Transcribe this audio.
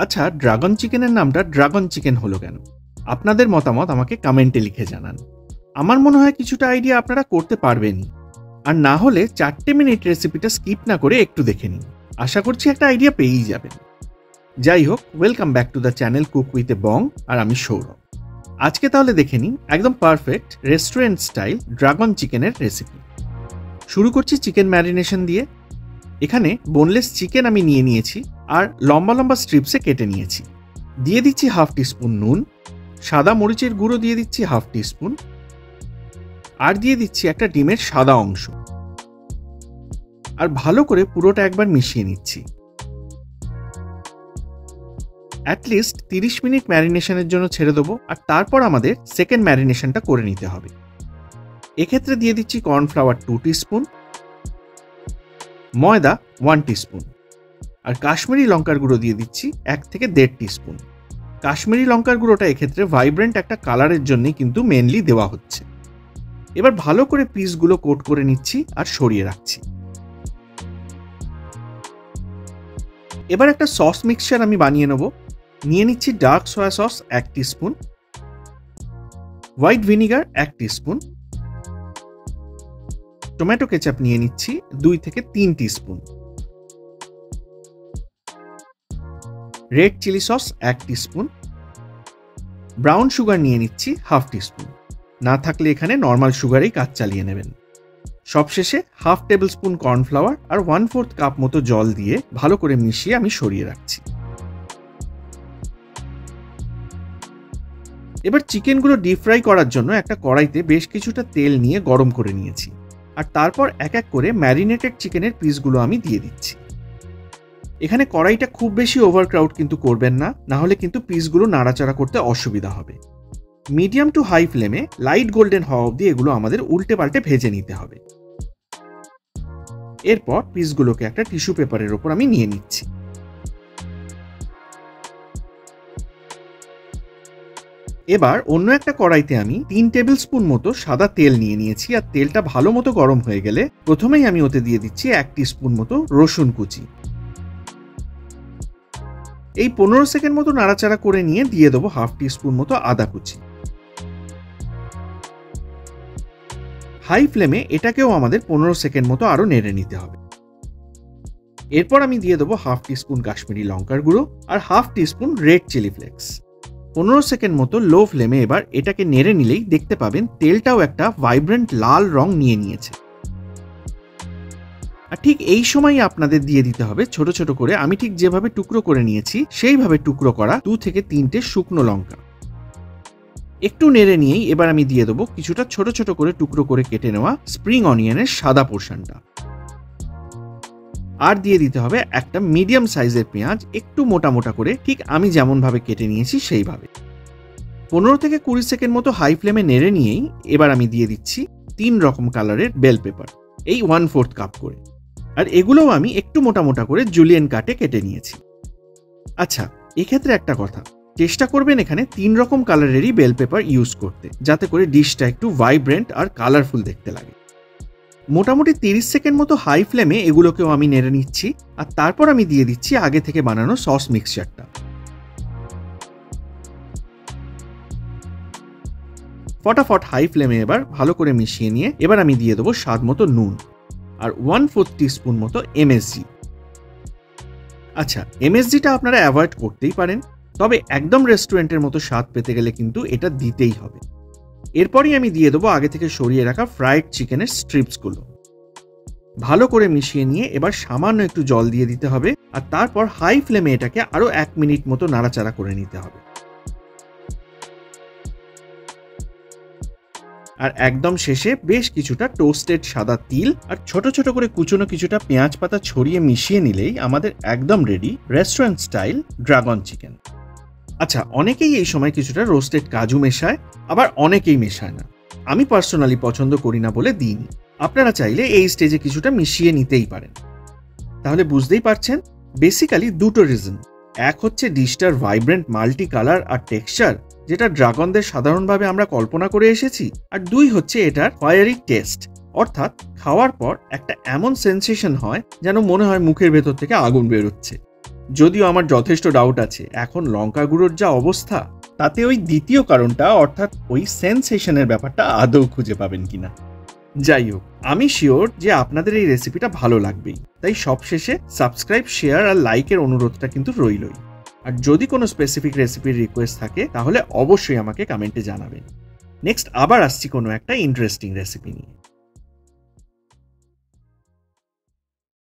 আচ্ছা, ড্রাগন চিকেনের নামটা ড্রাগন চিকেন হলো কেন? আপনাদের মতামত আমাকে কমেন্টে লিখে জানান। আমার মনে হয় কিছুটা আইডিয়া আপনারা করতে পারবেনই। আর না হলে 4 মিনিট রেসিপিটা স্কিপ না করে একটু দেখে নিন। আশা করছি একটা আইডিয়া পেয়েই যাবেন। যাই হোক, welcome back to the channel cook with a Bong, আর আমি সৌরভ। আজকে তাহলে দেখে নিন একদম পারফেক্ট রেস্টুরেন্ট স্টাইল ড্রাগন চিকেনের রেসিপি। শুরু করছি চিকেন ম্যারিনেশন দিয়ে। এখানে বোনলেস চিকেন আমি নিয়ে নিয়েছি আর লম্বা লম্বা স্ট্রিপসে কেটে নিয়েছি। দিয়ে দিচ্ছি হাফ টিস্পুন নুন, সাদা মরিচের গুঁড়ো দিয়ে দিচ্ছি হাফ টিস্পুন, আর দিয়ে দিচ্ছি একটা ডিমের সাদা অংশ। আর ভালো করে পুরোটা একবার মিশিয়ে নিচ্ছি। অ্যাটলিস্ট 30 মিনিট ম্যারিনেশনের জন্য ছেড়ে দেবো, আর তারপর আমাদের সেকেন্ড ম্যারিনেশনটা করে নিতে হবে। এক্ষেত্রে দিয়ে দিচ্ছি কর্নফ্লাওয়ার 2 টিস্পুন, ময়দা 1 টিস্পুন, আর কাশ্মীরি লঙ্কার গুঁড়ো দিয়ে দিচ্ছি 1 থেকে 1.5 টিস্পুন। কাশ্মীরি লঙ্কার গুঁড়োটা এক্ষেত্রে ভাইব্রেন্ট একটা কালারের জন্যই কিন্তু মেনলি দেওয়া হচ্ছে। এবার ভালো করে পিসগুলো কোট করে নিচ্ছি আর সরিয়ে রাখছি। এবার একটা সস মিক্সচার আমি বানিয়ে নেব। নিয়ে নিচ্ছি dark soya sauce 1 teaspoon, white vinegar 1 teaspoon, tomato ketchup নিয়ে নিচ্ছি 2 থেকে 3 teaspoon, red chilli sauce 1 teaspoon, brown sugar নিয়ে নিচ্ছি হাফ টিস্পুন। না থাকলে এখানে নর্মাল সুগারেই কাজ চালিয়ে নেবেন। সবশেষে হাফ টেবিল স্পুন কর্নফ্লাওয়ার আর 1/4 কাপ মতো জল দিয়ে ভালো করে মিশিয়ে আমি সরিয়ে রাখছি। এবার চিকেনগুলো ডিপ ফ্রাই করার জন্য একটা কড়াইতে বেশ কিছুটা তেল নিয়ে গরম করে নিয়েছি, আর তারপর এক এক করে ম্যারিনেটেড চিকেনের পিসগুলো আমি দিয়ে দিচ্ছি। এখানে কড়াইটা খুব বেশি ওভারক্রাউড কিন্তু করবেন না, না হলে কিন্তু পিসগুলো নাড়াচাড়া করতে অসুবিধা হবে। মিডিয়াম টু হাই ফ্লেমে লাইট গোল্ডেন হওয়া অবধি এগুলো আমাদের উল্টে পাল্টে ভেজে নিতে হবে। এরপর পিসগুলোকে একটা টিস্যু পেপারের ওপর আমি নিয়ে নিচ্ছি। এবার অন্য একটা কড়াইতে আমি 3 টেবিল স্পুন মতো সাদা তেল নিয়ে নিয়েছি, আর তেলটা ভালো মতো গরম হয়ে গেলে প্রথমেই আমি ওতে দিয়ে দিচ্ছি 1 টিস্পুন মতো রসুন কুচি। এই 15 সেকেন্ড মতো নাড়াচাড়া করে নিয়ে দিয়ে দেবো হাফ টিস্পুন মতো আদা কুচি। হাই ফ্লেমে এটাকেও আমাদের 15 সেকেন্ড মতো আরো নেড়ে নিতে হবে। এরপর আমি দিয়ে দেবো হাফ টিস্পুন কাশ্মীরি লঙ্কার গুঁড়ো আর half teaspoon red chilli flakes. 15 second মতো লো ফ্লেমে এবার এটাকে নেড়ে নিলেই দেখতে পাবেন তেলটাও একটা ভাইব্রেন্ট লাল রং নিয়ে নিয়েছে। আর ঠিক এই সময় আপনাদের দিয়ে দিতে হবে ছোট ছোট করে, আমি ঠিক যেভাবে টুকরো করে নিয়েছি সেইভাবে টুকরো করা 2 থেকে 3টে শুকনো লঙ্কা। একটু নেড়ে নিয়েই এবার আমি দিয়ে দেবো কিছুটা ছোট ছোট করে টুকরো করে কেটে নেওয়া স্প্রিং অনিয়নের সাদা পোর্শনটা। আর দিয়ে দিতে হবে একটা মিডিয়াম সাইজের পেঁয়াজ, একটু মোটা মোটা করে, ঠিক আমি যেমন ভাবে কেটে নিয়েছি সেইভাবে। 15 থেকে 20 সেকেন্ড মতো হাই ফ্লেমে নেড়ে নিয়েই এবার আমি দিয়ে দিচ্ছি 3 রকম কালারের বেল পেপার, এই 1/4 কাপ করে। আর এগুলোও আমি একটু মোটা মোটা করে জুলিয়েন কাটে কেটে নিয়েছি। আচ্ছা, এক্ষেত্রে একটা কথা, চেষ্টা করবেন এখানে 3 রকম কালারেরই বেল পেপার ইউজ করতে, যাতে করে ডিশটা একটু ভাইব্রেন্ট আর কালারফুল দেখতে লাগে। মোটামুটি 30 সেকেন্ড মতো হাই ফ্লেমে এগুলোকেও আমি নেড়ে নিচ্ছি, আর তারপর আমি দিয়ে দিচ্ছি আগে থেকে বানানো সস মিক্সচারটা। ফটাফট হাই ফ্লেমে এবার ভালো করে মিশিয়ে নিয়ে এবার আমি দিয়ে দেবো স্বাদ মতো নুন আর 1/4 টিস্পুন মতো এমএসজি। আচ্ছা, এমএসজিটা আপনারা অ্যাভয়েড করতেই পারেন, তবে একদম রেস্টুরেন্টের মতো স্বাদ পেতে গেলে কিন্তু এটা দিতেই হবে। এরপরই আমি দিয়ে দেবো আগে থেকে সরিয়ে রাখা ফ্রাইড চিকেনের স্ট্রিপসগুলো। ভালো করে মিশিয়ে নিয়ে এবার সামান্য একটু জল দিয়ে দিতে হবে, আর তারপর হাই ফ্লেমে এটাকে আরো 1 মিনিট মতো নাড়াচাড়া করে নিতে হবে। আর একদম শেষে বেশ কিছুটা টোস্টেড সাদা তিল আর ছোট ছোট করে কুচনো কিছুটা পেঁয়াজ পাতা ছড়িয়ে মিশিয়ে নিলেই আমাদের একদম ready restaurant style dragon chicken. আচ্ছা, অনেকেই এই সময় কিছুটা রোস্টেড কাজু মেশায়, আবার অনেকেই মেশায় না। আমি পার্সোনালি পছন্দ করি না বলে দিইনি। আপনারা চাইলে এই স্টেজে কিছুটা মিশিয়ে নিতেই পারেন। তাহলে বুঝতেই পারছেন, বেসিক্যালি দুটো রিজন। এক হচ্ছে ডিশটার ভাইব্রেন্ট মাল্টি কালার আর টেক্সচার, যেটা ড্রাগনদের সাধারণভাবে আমরা কল্পনা করে এসেছি, আর 2 হচ্ছে এটার ফায়ারি টেস্ট, অর্থাৎ খাওয়ার পর একটা এমন সেন্সেশন হয় যেন মনে হয় মুখের ভেতর থেকে আগুন বেরোচ্ছে। যদিও আমার যথেষ্ট ডাউট আছে এখন লঙ্কা গুঁড়োর যা অবস্থা, তাতে ওই দ্বিতীয় কারণটা অর্থাৎ ওই সেন্সেশনের ব্যাপারটা আদৌ খুঁজে পাবেন কিনা। যাই হোক, আমি শিওর যে আপনাদের এই রেসিপিটা ভালো লাগবেই, তাই সবশেষে সাবস্ক্রাইব, শেয়ার আর লাইকের অনুরোধটা কিন্তু রইলই। আর যদি কোনো স্পেসিফিক রেসিপির রিকোয়েস্ট থাকে তাহলে অবশ্যই আমাকে কমেন্টে জানাবেন। নেক্সট আবার আসছি কোনো একটা ইন্টারেস্টিং রেসিপি নিয়ে।